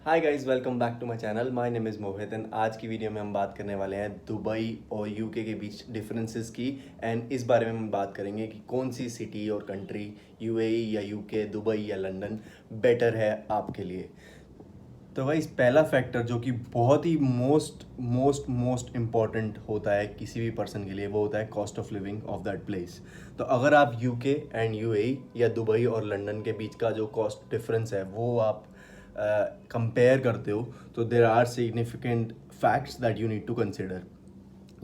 Hi guys, welcome back to my channel. My name is Mohit and आज की video में हम बात करने वाले हैं दुबई और यूके के बीच डिफरेंसेस की। एंड इस बारे में हम बात करेंगे कि कौन सी सिटी और कंट्री, यूएई या यूके, दुबई या लंदन बेटर है आपके लिए। तो गाइस, पहला फैक्टर जो कि बहुत ही मोस्ट मोस्ट मोस्ट इम्पॉर्टेंट होता है किसी भी पर्सन के लिए, वो होता है cost of living of that place. तो अगर आप यूके एंड यूएई या दुबई और लंदन के बीच का जो कॉस्ट डिफरेंस है वो आप कंपेयर करते हो, तो there are significant facts that you need to consider.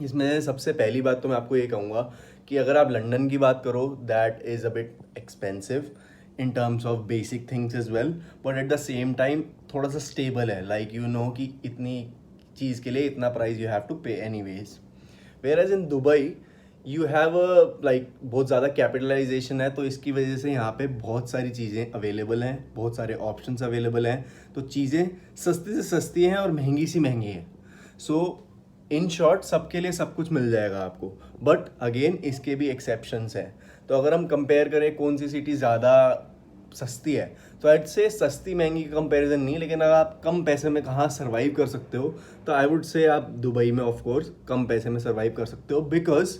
इसमें सबसे पहली बात तो मैं आपको ये कहूँगा कि अगर आप लंदन की बात करो, that is a bit expensive in terms of basic things is well, but at the same time थोड़ा सा स्टेबल है। लाइक यू नो कि इतनी चीज़ के लिए इतना price you have to pay anyways. Where as in Dubai you have like बहुत ज़्यादा कैपिटलाइजेशन है, तो इसकी वजह से यहाँ पे बहुत सारी चीज़ें अवेलेबल हैं, बहुत सारे ऑप्शंस अवेलेबल हैं। तो चीज़ें सस्ती से सस्ती हैं और महंगी सी महंगी हैं। सो इन शॉर्ट सबके लिए सब कुछ मिल जाएगा आपको, बट अगेन इसके भी एक्सेप्शंस हैं। तो अगर हम कंपेयर करें कौन सी सिटी ज़्यादा सस्ती है, तो ऐड से सस्ती महंगी का कंपैरिजन नहीं, लेकिन अगर आप कम पैसे में कहाँ सर्वाइव कर सकते हो, तो आई वुड से आप दुबई में ऑफ कोर्स कम पैसे में सर्वाइव कर सकते हो, बिकॉज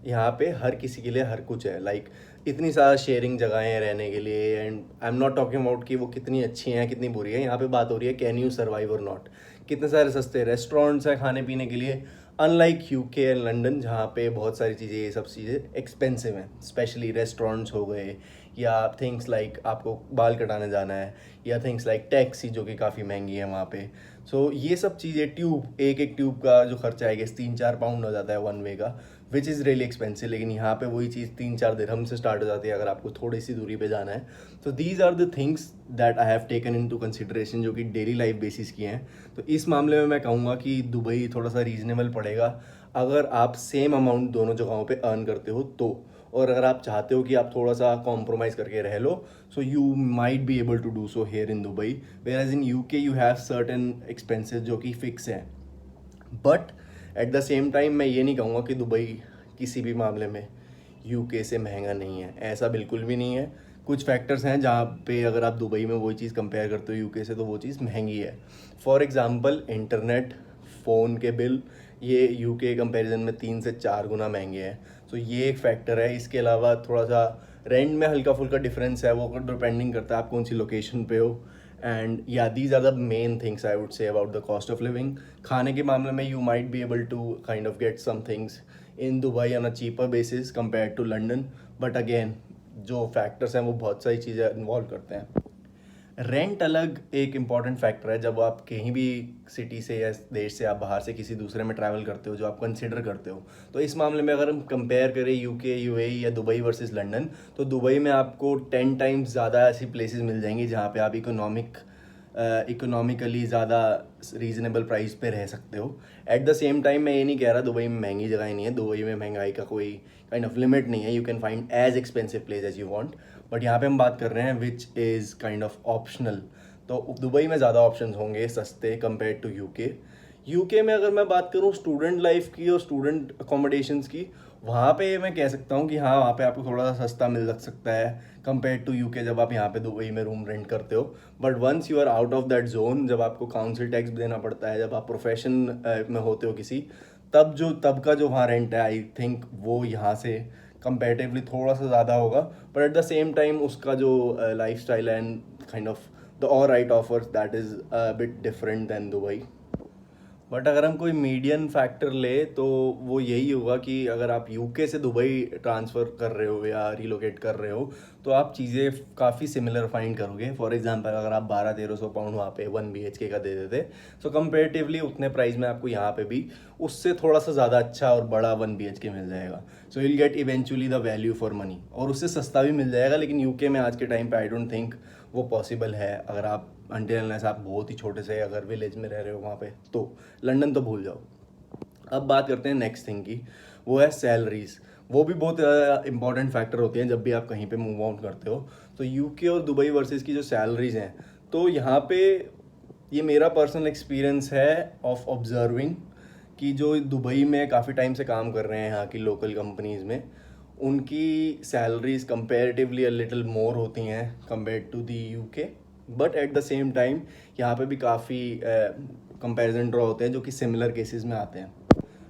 यहाँ पे हर किसी के लिए हर कुछ है। लाइक इतनी सारा शेयरिंग जगहें हैं रहने के लिए। And I am not talking about कि वो कितनी अच्छी हैं कितनी बुरी है, यहाँ पे बात हो रही है कैन यू सर्वाइव और नॉट। कितने सारे सस्ते रेस्टोरेंट्स हैं खाने पीने के लिए, अनलाइक यूके एंड लंदन जहाँ पे बहुत सारी चीज़ें, ये सब चीज़ें एक्सपेंसिव हैं। स्पेशली रेस्टोरेंट्स हो गए, या थिंग्स लाइक आपको बाल कटाने जाना है, या थिंग्स लाइक टैक्सी जो कि काफ़ी महंगी है वहाँ पे। सो ये सब चीज़ें, ट्यूब, एक एक ट्यूब का जो खर्चा है 3-4 पाउंड हो जाता है वन वे का, विच इज़ रियली एक्सपेंसिव। लेकिन यहाँ पे वही चीज़ 3-4 दिरहम से स्टार्ट हो जाती है अगर आपको थोड़ी सी दूरी पे जाना है। तो these are the things that I have taken into consideration, जो कि डेली लाइफ बेसिस की हैं। तो इस मामले में मैं कहूँगा कि दुबई थोड़ा सा रीजनेबल पड़ेगा अगर आप सेम अमाउंट दोनों जगहों पे अर्न करते हो तो। और अगर आप चाहते हो कि आप थोड़ा सा कॉम्प्रोमाइज़ करके रह लो, so you might be able to do so here in Dubai. Where as in UK you have certain expenses जो कि फिक्स हैं, but at the same time मैं ये नहीं कहूँगा कि दुबई किसी भी मामले में यूके से महंगा नहीं है। ऐसा बिल्कुल भी नहीं है। कुछ फैक्टर्स हैं जहाँ पे अगर आप दुबई में वही चीज़ कंपेयर करते हो यूके से, तो वो चीज़ महंगी है। फॉर एग्ज़ाम्पल इंटरनेट, फ़ोन के बिल, ये यूके कंपैरिजन में 3 से 4 गुना महंगे हैं। तो ये एक फैक्टर है। इसके अलावा थोड़ा सा रेंट में हल्का फुल्का डिफरेंस है, वो डिपेंडिंग करता है आप कौन सी लोकेशन पे हो। एंड या these are the main things I would say about the cost of living. खाने के मामले में you might be able to kind of get some things in Dubai on a cheaper basis compare to London, but again जो factors हैं वो बहुत सारी चीज़ें इन्वॉल्व करते हैं। रेंट अलग एक इम्पॉर्टेंट फैक्टर है। जब आप कहीं भी सिटी से या देश से आप बाहर से किसी दूसरे में ट्रैवल करते हो, जो आप कंसिडर करते हो, तो इस मामले में अगर हम कंपेयर करें यूके, यूएई या दुबई वर्सेस लंदन, तो दुबई में आपको 10 टाइम्स ज़्यादा ऐसी प्लेसेस मिल जाएंगी जहाँ पे आप इकोनॉमिकली ज़्यादा रीजनेबल प्राइस पे रह सकते हो। एट द सेम टाइम मैं ये नहीं कह रहा दुबई में महंगी जगह नहीं है। दुबई में महंगाई का कोई काइंड ऑफ लिमिट नहीं है। You can find as expensive place as you want, but यहाँ पे हम बात कर रहे हैं which is kind of optional. तो दुबई में ज़्यादा ऑप्शंस होंगे सस्ते कंपेयर टू यूके। यूके में अगर मैं बात करूँ स्टूडेंट लाइफ की और स्टूडेंट अकोमोडेशंस की, वहाँ पे मैं कह सकता हूँ कि हाँ, वहाँ पे आपको थोड़ा सा सस्ता मिल सकता है कंपेयर टू यूके जब आप यहाँ पे दुबई में रूम रेंट करते हो। But once you are out of that zone, जब आपको काउंसिल टैक्स देना पड़ता है, जब आप प्रोफेशन में होते हो किसी, तब का जो वहाँ रेंट है, आई थिंक वो यहाँ से कंपेरेटिवली थोड़ा सा ज़्यादा होगा। But at the same time उसका जो life style and kind of the all right offers, that is bit different than Dubai. But अगर हम कोई मीडियन फैक्टर ले, तो वो यही होगा कि अगर आप यूके से दुबई ट्रांसफ़र कर रहे हो या रिलोकेट कर रहे हो, तो आप चीज़ें काफ़ी सिमिलर फाइंड करोगे। फॉर एग्जांपल अगर आप 1200-1300 पाउंड वहाँ पे 1 BHK का दे देते, सो कंपेरेटिवली उतने प्राइस में आपको यहाँ पे भी उससे थोड़ा सा ज़्यादा अच्छा और बड़ा 1 BHK मिल जाएगा। So will get eventually the value for money, और उससे सस्ता भी मिल जाएगा। लेकिन यूके में आज के टाइम पे आई डोंट थिंक वो पॉसिबल है। अगर आप अनटिल अनलेस आप बहुत ही छोटे से अगर विलेज में रह रहे हो वहाँ पे, तो लंदन तो भूल जाओ। अब बात करते हैं नेक्स्ट थिंग की, वो है सैलरीज। वो भी बहुत इंपॉर्टेंट फैक्टर होती हैं जब भी आप कहीं पे मूव आउट करते हो। तो यूके और दुबई वर्सेस की जो सैलरीज हैं, तो यहाँ पे ये मेरा पर्सनल एक्सपीरियंस है ऑफ ऑब्जर्विंग कि जो दुबई में काफ़ी टाइम से काम कर रहे हैं यहाँ की लोकल कंपनीज़ में, उनकी salaries comparatively a little more होती हैं compare to the UK. But at the same time यहाँ पे भी काफ़ी कंपैरिजन ड्रॉ होते हैं जो कि सिमिलर केसेस में आते हैं।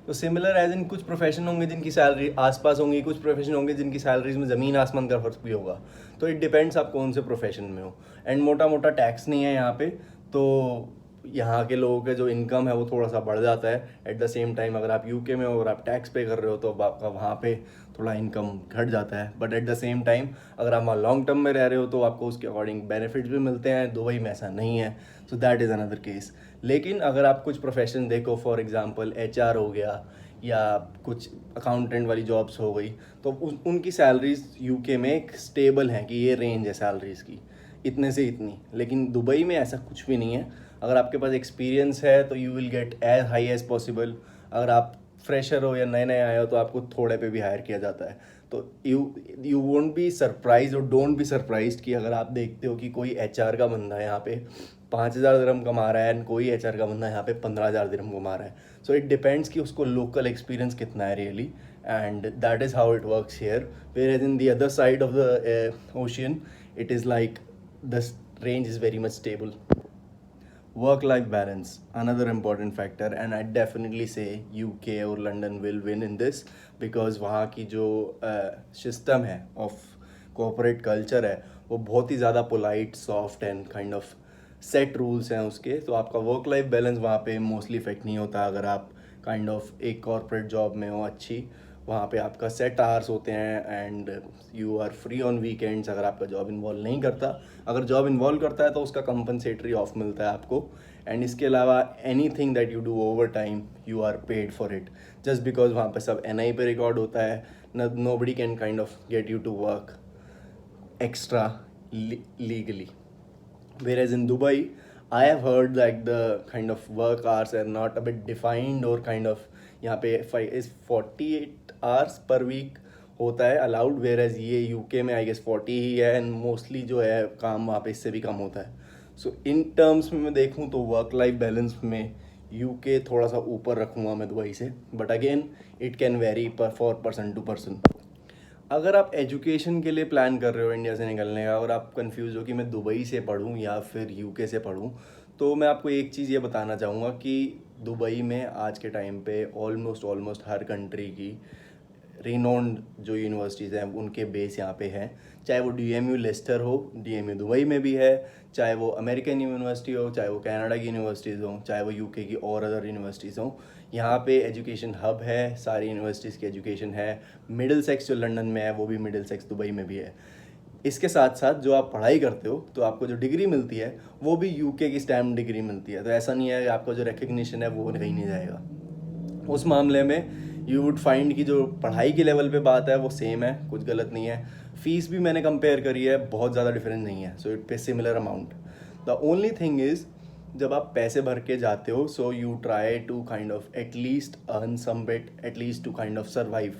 तो सिमिलर एज इन कुछ प्रोफेशन होंगे जिनकी सैलरी आसपास होंगी, कुछ प्रोफेशन होंगे जिनकी सैलरीज में ज़मीन आसमान का फर्क भी होगा। तो इट डिपेंड्स आप कौन से प्रोफेशन में हो। एंड मोटा मोटा टैक्स नहीं है यहाँ पे, तो यहाँ के लोगों का जो इनकम है वो थोड़ा सा बढ़ जाता है। एट द सेम टाइम अगर आप यूके में हो और आप टैक्स पे कर रहे हो तो आपका वहाँ पे थोड़ा इनकम घट जाता है। But at the same time अगर आप वहाँ लॉन्ग टर्म में रह रहे हो तो आपको उसके अकॉर्डिंग बेनिफिट्स भी मिलते हैं। दुबई में ऐसा नहीं है, सो दैट इज़ अनदर केस। लेकिन अगर आप कुछ प्रोफेशन देखो, फॉर एग्जांपल एचआर हो गया या कुछ अकाउंटेंट वाली जॉब्स हो गई, तो उनकी सैलरीज यूके में एक स्टेबल हैं कि ये रेंज है सैलरीज़ की, इतने से इतनी। लेकिन दुबई में ऐसा कुछ भी नहीं है। अगर आपके पास एक्सपीरियंस है तो you will get as high as possible. अगर आप फ्रेशर हो या नए नए आए हो तो आपको थोड़े पे भी हायर किया जाता है। तो यू वोंट बी सरप्राइज और डोंट बी सरप्राइज कि अगर आप देखते हो कि कोई एचआर का बंदा यहाँ पे 5,000 दिरहम कमा रहा है एंड कोई एचआर का बंदा यहाँ पे 15,000 दिरहम कमा रहा है। सो इट डिपेंड्स कि उसको लोकल एक्सपीरियंस कितना है really, and that is how it works here. Where as in the other side of the ocean it is like the range is very much stable. Work life balance, another important factor, and I definitely say UK और London will win in this because वहाँ की जो system है of corporate culture है वो बहुत ही ज़्यादा polite, soft and kind of set rules हैं उसके। तो आपका वर्क लाइफ बैलेंस वहाँ पे मोस्टली इफेक्ट नहीं होता अगर आप काइंड ऑफ एक कॉर्पोरेट जॉब में हो अच्छी। वहाँ पे आपका सेट आवर्स होते हैं and you are free on weekends अगर आपका जॉब इन्वॉल्व नहीं करता। अगर जॉब इन्वॉल्व करता है तो उसका कंपनसेटरी ऑफ मिलता है आपको। एंड इसके अलावा anything that you do overtime you are paid for it, just because वहाँ पे सब NI पे रिकॉर्ड होता है। Nobody can kind of get you to work extra legally. Whereas in Dubai, I have heard like the kind of work hours are not a bit defined or kind of यहाँ पे 48 hours per week होता है allowed, whereas ये UK में I guess 40 ही है and mostly जो है काम वहाँ पे इससे भी कम होता है। सो इन टर्म्स में मैं देखूँ तो वर्क लाइफ बैलेंस में UK थोड़ा सा ऊपर रखूँगा मैं दुबई से, but again it can vary for person to person. अगर आप एजुकेशन के लिए प्लान कर रहे हो इंडिया से निकलने का और आप कंफ्यूज हो कि मैं दुबई से पढ़ूँ या फिर यूके से पढ़ूँ, तो मैं आपको एक चीज़ ये बताना चाहूँगा कि दुबई में आज के टाइम पे ऑलमोस्ट हर कंट्री की रिनोन्ड जो यूनिवर्सिटीज़ हैं उनके बेस यहाँ पे हैं। चाहे वो DMU लेस्टर हो, DMU दुबई में भी है, चाहे वो अमेरिकन यूनिवर्सिटी हो, चाहे वो कनाडा की यूनिवर्सिटीज़ हो, चाहे वो UK की और अदर यूनिवर्सिटीज़ हों। यहाँ पे एजुकेशन हब है, सारी यूनिवर्सिटीज़ की एजुकेशन है। मिडिल सेक्स जो लंदन में है वो भी मिडिल सेक्स दुबई में भी है। इसके साथ साथ जो आप पढ़ाई करते हो तो आपको जो डिग्री मिलती है वो भी UK की स्टैम्प डिग्री मिलती है। तो ऐसा नहीं है कि आपका जो रिकग्निशन है वो कहीं नहीं जाएगा। उस मामले में यू वुड फाइंड कि जो पढ़ाई के लेवल पे बात है वो सेम है, कुछ गलत नहीं है। फीस भी मैंने कंपेयर करी है, बहुत ज़्यादा डिफरेंस नहीं है। So it pay similar amount. The only thing is जब आप पैसे भर के जाते हो so you try to kind of at least earn some bit, at least to kind of survive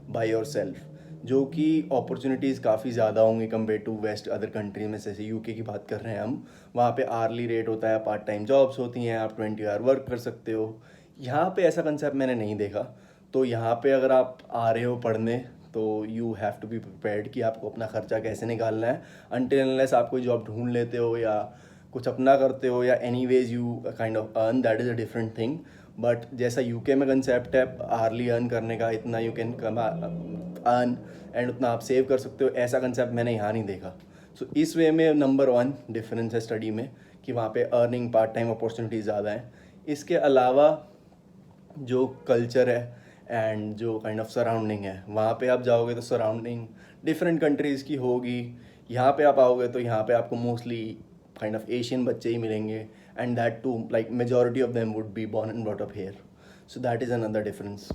by yourself, जो कि अपॉर्चुनिटीज़ काफ़ी ज़्यादा होंगी compare to west other country में। जैसे UK की बात कर रहे हैं हम, वहाँ पे आर्ली रेट होता है, पार्ट टाइम जॉब्स होती हैं, आप 20 आवर वर्क कर सकते हो। यहाँ पे ऐसा कंसेप्ट मैंने नहीं देखा। तो यहाँ पे अगर आप आ रहे हो पढ़ने तो you have to be prepared कि आपको अपना खर्चा कैसे निकालना है। अनटिल अनलेस आप कोई जॉब ढूंढ लेते हो या कुछ अपना करते हो या anyways you kind of earn, that is a different thing. But जैसा UK में कंसेप्ट है आर्ली अर्न करने का, इतना यू कैन अर्न एंड उतना आप सेव कर सकते हो, ऐसा कंसेप्ट मैंने यहाँ नहीं देखा। सो इस वे में नंबर 1 डिफरेंस है स्टडी में कि वहाँ पे अर्निंग पार्ट टाइम अपॉर्चुनिटीज़ ज़्यादा हैं। इसके अलावा जो कल्चर है एंड जो काइंड ऑफ सराउंडिंग है, वहाँ पे आप जाओगे तो सराउंडिंग डिफरेंट कंट्रीज़ की होगी। यहाँ पे आप आओगे तो यहाँ पे आपको मोस्टली काइंड ऑफ एशियन बच्चे ही मिलेंगे and that too like majority of them would be born and brought up here. So that is another difference.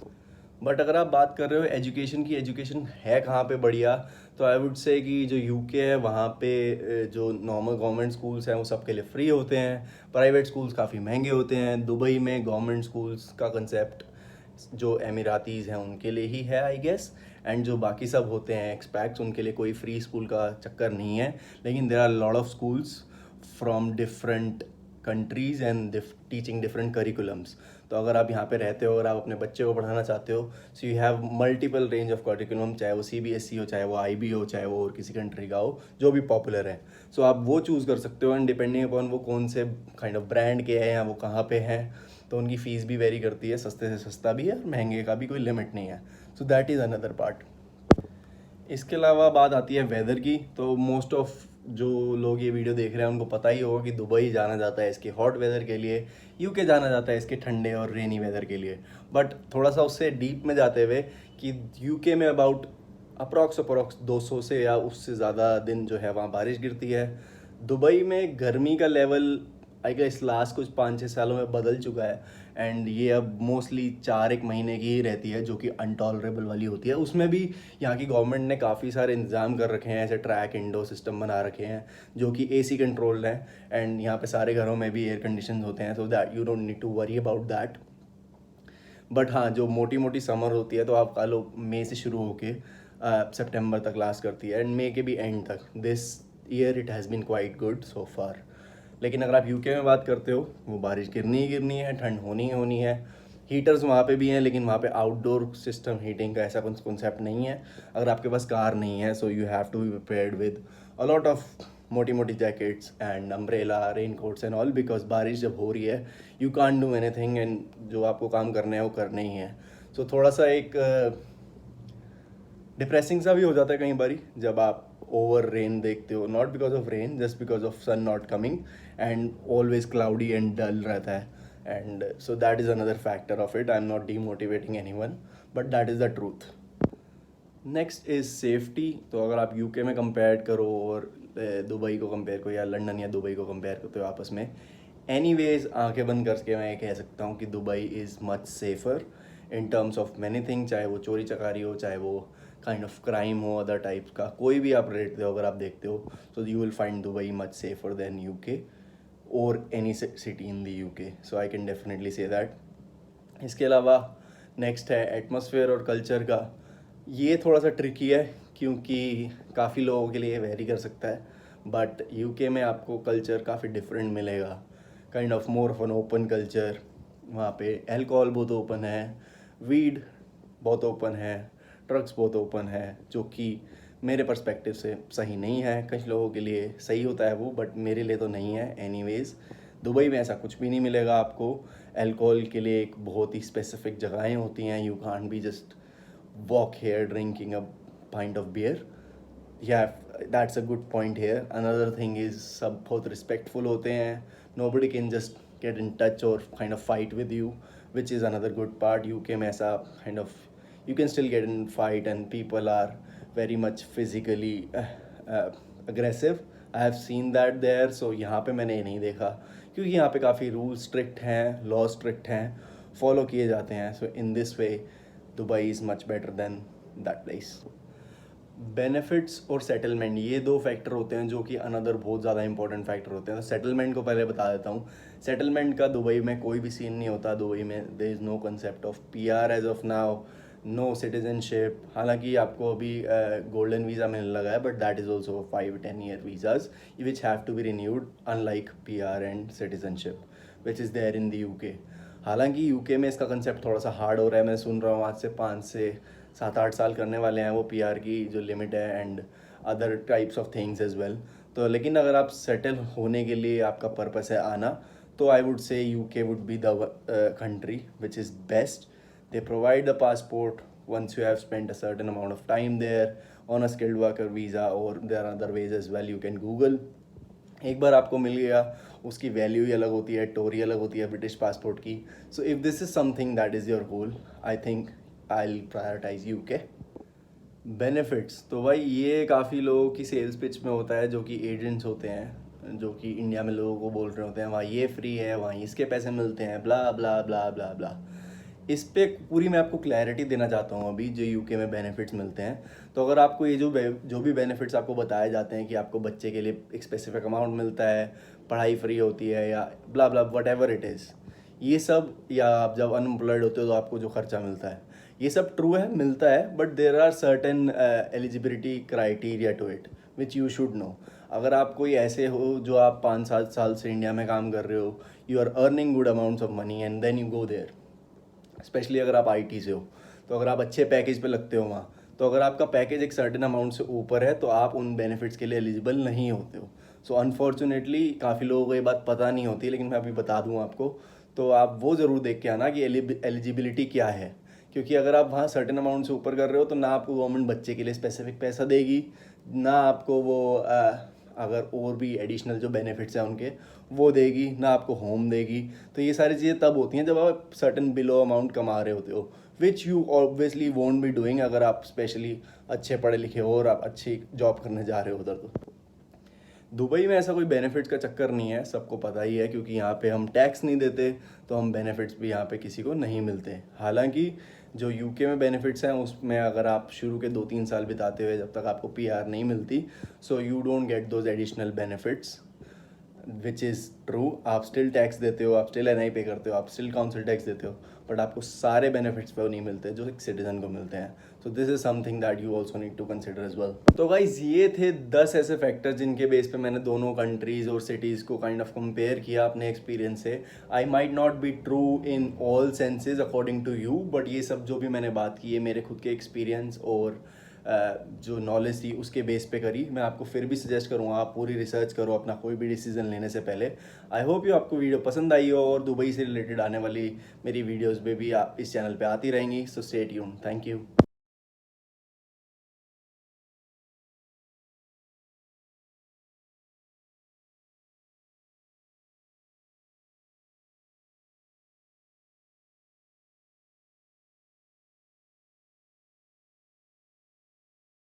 But अगर आप बात कर रहे हो एजुकेशन की, एजुकेशन है कहाँ पे बढ़िया, तो आई वुड से कि जो UK है वहाँ पे जो नॉर्मल गवर्नमेंट स्कूल्स हैं वो सबके लिए फ्री होते हैं, प्राइवेट स्कूल्स काफ़ी महंगे होते हैं। दुबई में गवर्नमेंट स्कूल्स का कंसेप्ट जो एमिरातीज़ हैं उनके लिए ही है आई गेस, एंड जो बाकी सब होते हैं एक्सपैक्ट्स उनके लिए कोई फ्री स्कूल का चक्कर नहीं है। लेकिन there are lot of schools from different countries and teaching different curriculums. तो अगर आप यहाँ पे रहते हो, अगर आप अपने बच्चे को पढ़ाना चाहते हो, so you have multiple range of curriculum, चाहे वो CBSE हो, चाहे वो IB हो, चाहे वो और किसी कंट्री का हो जो भी पॉपुलर है। सो आप वो चूज़ कर सकते हो, एंड डिपेंडिंग अपॉन वो कौन से काइंड ऑफ ब्रांड के हैं या वो कहाँ पे हैं, तो उनकी फ़ीस भी वेरी करती है, सस्ते से सस्ता भी है और महंगे का भी कोई लिमिट नहीं है। सो दैट इज़ अनदर पार्ट। इसके अलावा बात आती है वेदर की। तो मोस्ट ऑफ जो लोग ये वीडियो देख रहे हैं उनको पता ही होगा कि दुबई जाना जाता है इसके हॉट वेदर के लिए, यूके जाना जाता है इसके ठंडे और रेनी वेदर के लिए। बट थोड़ा सा उससे डीप में जाते हुए कि यूके में अबाउट अप्रॉक्स 200 से या उससे ज़्यादा दिन जो है वहाँ बारिश गिरती है। दुबई में गर्मी का लेवल आई गेस लास्ट कुछ 5-6 सालों में बदल चुका है, एंड ये अब मोस्टली 4-1 महीने की ही रहती है, जो कि अनटॉलरेबल वाली होती है। उसमें भी यहाँ की गवर्नमेंट ने काफ़ी सारे इंतजाम कर रखे हैं, ऐसे ट्रैक इंडो सिस्टम बना रखे हैं जो कि AC कंट्रोल्ड हैं, एंड यहाँ पे सारे घरों में भी एयर कंडीशन होते हैं, so that you don't need to worry about that. But हाँ, जो मोटी मोटी समर होती है तो आप कह लो मई से शुरू होके सितंबर तक लास्ट करती है, एंड मई के भी एंड तक। This year it has been quite good so far. लेकिन अगर आप यूके में बात करते हो, वो बारिश गिरनी ही गिरनी है, ठंड होनी ही होनी है। हीटर्स वहाँ पे भी हैं, लेकिन वहाँ पे आउटडोर सिस्टम हीटिंग का ऐसा कुछ कॉन्सेप्ट नहीं है। अगर आपके पास कार नहीं है, so you have to be prepared with a lot of मोटी मोटी jackets and umbrella, rain coats and all, because बारिश जब हो रही है you can't do anything, and जो आपको काम करने हैं वो करने ही है। सो थोड़ा सा एक डिप्रेसिंग सा भी हो जाता है कई बारी जब आप ओवर रेन देखते हो, not because of rain, just because of sun not coming, and always cloudy and dull रहता है, and so that is another factor of it. I am not demotivating anyone, but that is the truth. Next is safety. तो अगर आप UK में compare करो और Dubai को compare करो, या लंदन या दुबई को कंपेयर करते हो आपस में, एनीवेज आंखें बंद करके मैं ये कह सकता हूँ कि Dubai is much safer in terms of many thing, चाहे वो चोरी चकारी हो, चाहे वो काइंड ऑफ क्राइम हो, अदर टाइप्स का कोई भी आप रेट हो, अगर आप देखते हो तो you will find Dubai much safer than UK और any city in the UK. So I can definitely say that. इसके अलावा नेक्स्ट है एटमॉस्फेयर और कल्चर का। ये थोड़ा सा ट्रिकी है क्योंकि काफ़ी लोगों के लिए वेरी कर सकता है, बट यूके में आपको कल्चर काफ़ी डिफरेंट मिलेगा, kind of more of an open culture. वहाँ पे अल्कोहल बहुत ओपन है, वीड बहुत ओपन है, ड्रग्स बहुत ओपन है, जो कि मेरे पर्सपेक्टिव से सही नहीं है। कई लोगों के लिए सही होता है वो, बट मेरे लिए तो नहीं है। एनीवेज दुबई में ऐसा कुछ भी नहीं मिलेगा आपको। अल्कोहल के लिए एक बहुत ही स्पेसिफिक जगहें होती हैं, you can't be just walk here drinking a pint of beer. या that's a good point here. Another thing is सब बहुत रिस्पेक्टफुल होते हैं, nobody can just get in touch और kind of fight with you, which is another good part. UK में ऐसा kind of you can still get in fight and people are very much physically aggressive. I have seen that there. So यहाँ पे मैंने ये नहीं देखा क्योंकि यहाँ पे काफ़ी रूल स्ट्रिक्ट हैं, लॉ स्ट्रिक्ट हैं, फॉलो किए जाते हैं। So in this way Dubai is much better than that place. Benefits और सेटलमेंट, ये दो फैक्टर होते हैं जो कि अनदर बहुत ज़्यादा इंपॉर्टेंट फैक्टर होते हैं। तो सेटलमेंट को पहले बता देता हूँ। सेटलमेंट का दुबई में कोई भी सीन नहीं होता। दुबई में there is no concept of PR as of now, no citizenship. हालांकि आपको अभी गोल्डन वीज़ा मिलने लगा है, but that is also 5-10 year visas which have to be renewed, unlike PR and citizenship which is there in the UK. हालांकि UK में इसका concept थोड़ा सा हार्ड हो रहा है। मैं सुन रहा हूँ आज से 5 से 7-8 साल करने वाले हैं वो PR की जो लिमिट है, and other types of things as well. तो लेकिन अगर आप सेटल होने के लिए आपका पर्पस है आना, तो आई वुड से UK would be the country which is best. They provide the passport once you have spent a certain amount of time there on a skilled worker visa, or there are other ways as well. You can Google. एक बार आपको मिल गया, उसकी value ही अलग होती है, टोरी अलग होती है ब्रिटिश पासपोर्ट की। So if this is something that is your goal, I think I will prioritize UK. Benefits, तो भाई ये काफ़ी लोगों की सेल्स पिच में होता है, जो कि एजेंट्स होते हैं, जो कि इंडिया में लोगों को बोल रहे होते हैं वहाँ ये फ्री है, वहाँ इसके पैसे मिलते हैं, ब्ला ब्ला ब्ला ब्ला ब्ला। इस पे पूरी मैं आपको क्लैरिटी देना चाहता हूँ अभी, जो यूके में बेनिफिट्स मिलते हैं। तो अगर आपको ये जो भी बेनिफिट्स आपको बताए जाते हैं कि आपको बच्चे के लिए एक स्पेसिफिक अमाउंट मिलता है, पढ़ाई फ्री होती है, या ब्ला ब्ला वट एवर इट इज़, ये सब, या आप जब अनएम्प्लॉयड होते हो तो आपको जो खर्चा मिलता है, ये सब ट्रू है, मिलता है, but there are certain eligibility criteria to it which you should know. अगर आप कोई ऐसे हो जो आप 5-7 साल से इंडिया में काम कर रहे हो, you are earning good amounts of money and then you go there, especially अगर आप आईटी से हो, तो अगर आप अच्छे पैकेज पे लगते हो वहाँ, तो अगर आपका पैकेज एक सर्टेन अमाउंट से ऊपर है तो आप उन बेनिफिट्स के लिए एलिजिबल नहीं होते हो। सो अनफॉर्चुनेटली काफ़ी लोगों को ये बात पता नहीं होती, लेकिन मैं अभी बता दूँ आपको। तो आप वो ज़रूर देख के आना कि एलिजिबिलिटी क्या है, क्योंकि अगर आप वहाँ सर्टेन अमाउंट से ऊपर कर रहे हो तो ना आपको गवर्नमेंट बच्चे के लिए स्पेसिफिक पैसा देगी, ना आपको वो अगर और भी एडिशनल जो बेनिफिट्स हैं उनके वो देगी, ना आपको होम देगी। तो ये सारी चीज़ें तब होती हैं जब आप सर्टेन बिलो अमाउंट कमा रहे होते हो, which you obviously won't be doing अगर आप स्पेशली अच्छे पढ़े लिखे हो और आप अच्छी जॉब करने जा रहे हो उधर। तो दुबई में ऐसा कोई बेनिफिट्स का चक्कर नहीं है, सबको पता ही है, क्योंकि यहाँ पे हम टैक्स नहीं देते, तो हम बेनिफिट्स भी यहाँ पे किसी को नहीं मिलते। हालांकि जो यूके में बेनिफिट्स हैं उसमें अगर आप शुरू के 2-3 साल बिताते हुए जब तक आपको पीआर नहीं मिलती, so you don't get those additional benefits, which is true. आप स्टिल टैक्स देते हो, आप स्टिल एनआई पे करते हो, आप स्टिल काउंसिल टैक्स देते हो, बट आपको सारे बेनिफिट्स वो नहीं मिलते जो एक सिटीजन को मिलते हैं। So this is something that you also need to consider as well. तो गाइज ये थे 10 ऐसे फैक्टर्स जिनके बेस पे मैंने दोनों कंट्रीज़ और सिटीज़ को काइंड ऑफ कंपेयर किया अपने एक्सपीरियंस से। I might not be true in all senses according to you, but ये सब जो भी मैंने बात की है मेरे खुद के एक्सपीरियंस और जो नॉलेज थी उसके बेस पे करी। मैं आपको फिर भी सजेस्ट करूँगा आप पूरी रिसर्च करो अपना कोई भी डिसीजन लेने से पहले। आई होप यू आपको वीडियो पसंद आई हो, और दुबई से रिलेटेड आने वाली मेरी वीडियोस में भी आप इस चैनल पे आती रहेंगी। So stay tuned. Thank you.